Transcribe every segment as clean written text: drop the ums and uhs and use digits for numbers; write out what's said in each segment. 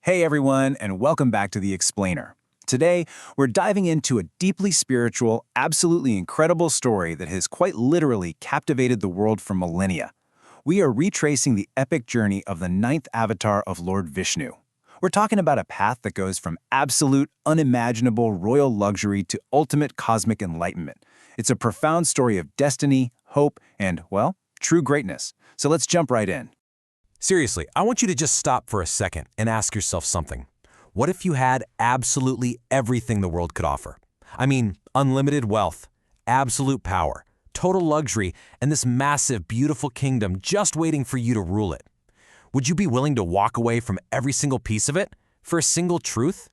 Hey everyone, and welcome back to The Explainer. Today, we're diving into a deeply spiritual, absolutely incredible story that has quite literally captivated the world for millennia. We are retracing the epic journey of the ninth avatar of Lord Vishnu. We're talking about a path that goes from absolute, unimaginable royal luxury to ultimate cosmic enlightenment. It's a profound story of destiny, hope, and, well, true greatness. So let's jump right in. Seriously, I want you to just stop for a second and ask yourself something. What if you had absolutely everything the world could offer? I mean, unlimited wealth, absolute power, total luxury, and this massive, beautiful kingdom just waiting for you to rule it. Would you be willing to walk away from every single piece of it for a single truth?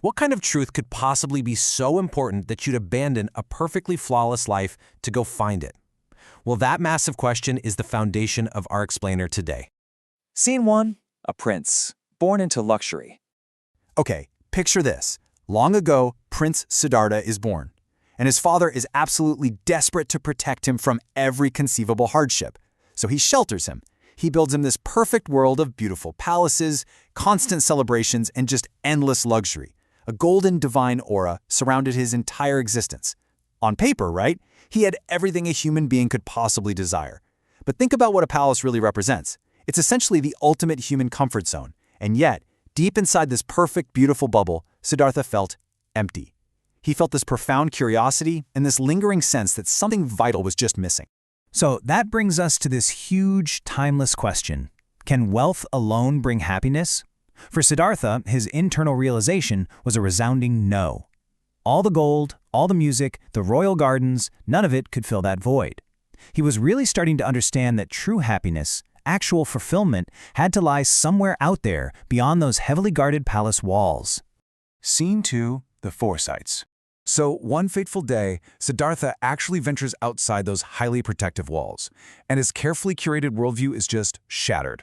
What kind of truth could possibly be so important that you'd abandon a perfectly flawless life to go find it? Well, that massive question is the foundation of our explainer today. Scene 1. A prince, born into luxury. Okay, picture this. Long ago, Prince Siddhartha is born, and his father is absolutely desperate to protect him from every conceivable hardship. So he shelters him. He builds him this perfect world of beautiful palaces, constant celebrations, and just endless luxury. A golden divine aura surrounded his entire existence. On paper, right? He had everything a human being could possibly desire. But think about what a palace really represents. It's essentially the ultimate human comfort zone. And yet, deep inside this perfect, beautiful bubble, Siddhartha felt empty. He felt this profound curiosity and this lingering sense that something vital was just missing. So that brings us to this huge, timeless question. Can wealth alone bring happiness? For Siddhartha, his internal realization was a resounding no. All the gold, all the music, the royal gardens, none of it could fill that void. He was really starting to understand that true happiness, actual fulfillment, had to lie somewhere out there beyond those heavily guarded palace walls. Scene 2. The Foresights. So, one fateful day, Siddhartha actually ventures outside those highly protective walls, and his carefully curated worldview is just shattered.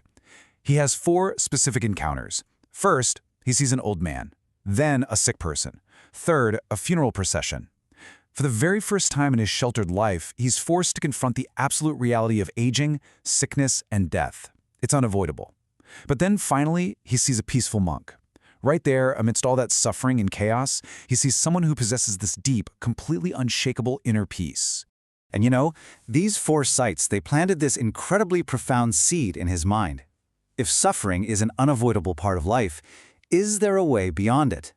He has 4 specific encounters. First, he sees an old man, then a sick person, third, a funeral procession. For the very first time in his sheltered life, he's forced to confront the absolute reality of aging, sickness, and death. It's unavoidable. But then finally, he sees a peaceful monk. Right there, amidst all that suffering and chaos, he sees someone who possesses this deep, completely unshakable inner peace. And you know, these 4 sights, they planted this incredibly profound seed in his mind. If suffering is an unavoidable part of life, is there a way beyond it?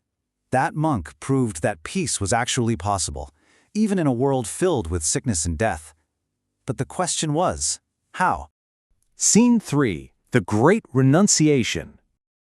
That monk proved that peace was actually possible, even in a world filled with sickness and death. But the question was, how? Scene 3. The Great Renunciation.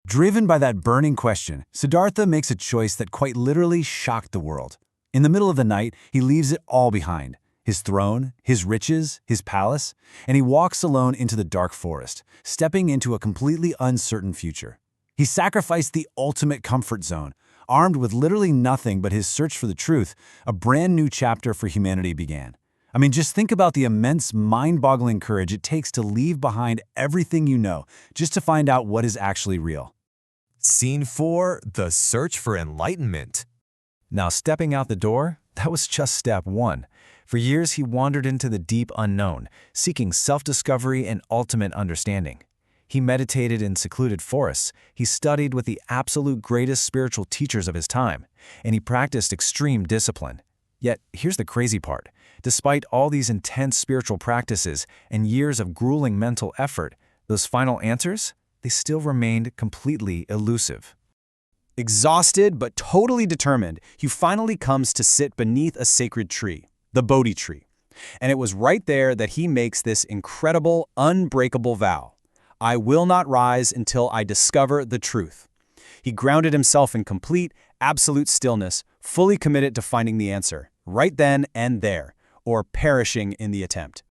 Driven by that burning question, Siddhartha makes a choice that quite literally shocked the world. In the middle of the night, he leaves it all behind. His throne, his riches, his palace, and he walks alone into the dark forest, stepping into a completely uncertain future. He sacrificed the ultimate comfort zone. Armed with literally nothing but his search for the truth, a brand new chapter for humanity began. I mean, just think about the immense, mind-boggling courage it takes to leave behind everything you know, just to find out what is actually real. Scene 4. The Search for Enlightenment. Now, stepping out the door, that was just step 1. For years, he wandered into the deep unknown, seeking self-discovery and ultimate understanding. He meditated in secluded forests, he studied with the absolute greatest spiritual teachers of his time, and he practiced extreme discipline. Yet, here's the crazy part. Despite all these intense spiritual practices and years of grueling mental effort, those final answers, they still remained completely elusive. Exhausted but totally determined, he finally comes to sit beneath a sacred tree, the Bodhi tree. And it was right there that he makes this incredible, unbreakable vow. I will not rise until I discover the truth. He grounded himself in complete, absolute stillness, fully committed to finding the answer, right then and there, or perishing in the attempt.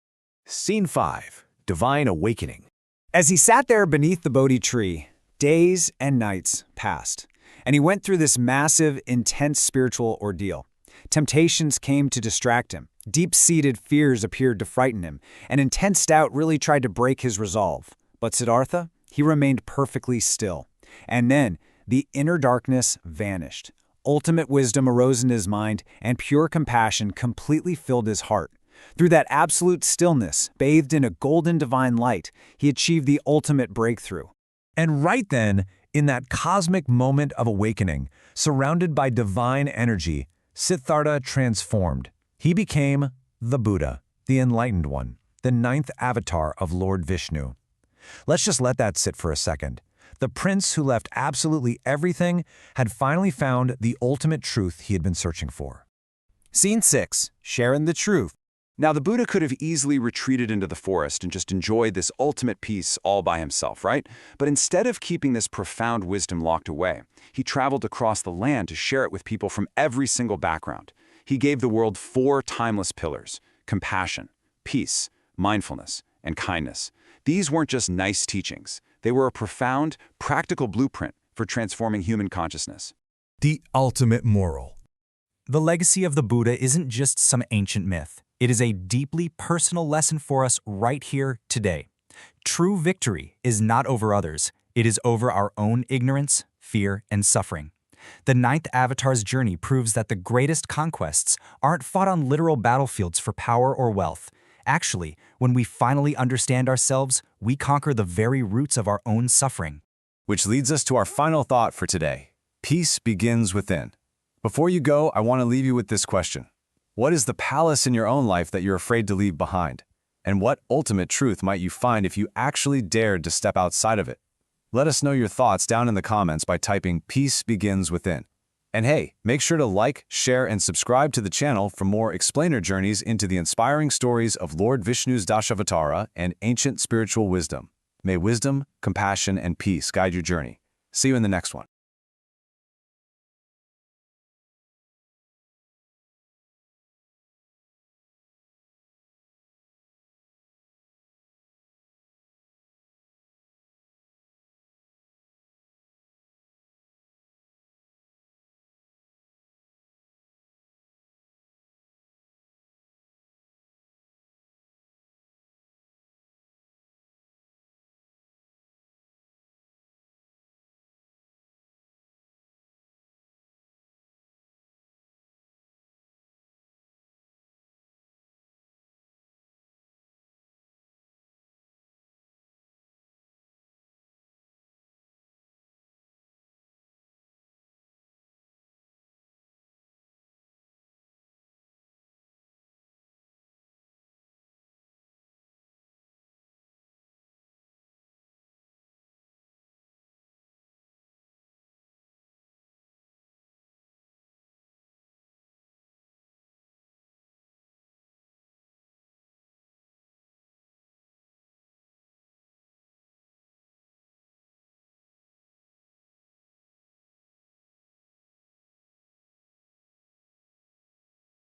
Scene 5. Divine Awakening. As he sat there beneath the Bodhi tree, days and nights passed, and he went through this massive, intense spiritual ordeal. Temptations came to distract him, deep-seated fears appeared to frighten him, and intense doubt really tried to break his resolve. But Siddhartha, he remained perfectly still. And then, the inner darkness vanished. Ultimate wisdom arose in his mind, and pure compassion completely filled his heart. Through that absolute stillness, bathed in a golden divine light, he achieved the ultimate breakthrough. And right then, In that cosmic moment of awakening, surrounded by divine energy, Siddhartha transformed. He became the Buddha, the Enlightened One, the ninth avatar of Lord Vishnu. Let's just let that sit for a second. The prince who left absolutely everything had finally found the ultimate truth he had been searching for. Scene 6. Sharing the truth. Now, the Buddha could have easily retreated into the forest and just enjoyed this ultimate peace all by himself, right? But instead of keeping this profound wisdom locked away, he traveled across the land to share it with people from every single background. He gave the world 4 timeless pillars: compassion, peace, mindfulness, and kindness. These weren't just nice teachings. They were a profound, practical blueprint for transforming human consciousness. The ultimate moral. The legacy of the Buddha isn't just some ancient myth. It is a deeply personal lesson for us right here today. True victory is not over others. It is over our own ignorance, fear, and suffering. The ninth avatar's journey proves that the greatest conquests aren't fought on literal battlefields for power or wealth. Actually, when we finally understand ourselves, we conquer the very roots of our own suffering. Which leads us to our final thought for today. Peace begins within. Before you go, I want to leave you with this question. What is the palace in your own life that you're afraid to leave behind? And what ultimate truth might you find if you actually dared to step outside of it? Let us know your thoughts down in the comments by typing "Peace begins within." And hey, make sure to like, share, and subscribe to the channel for more explainer journeys into the inspiring stories of Lord Vishnu's Dashavatara and ancient spiritual wisdom. May wisdom, compassion, and peace guide your journey. See you in the next one.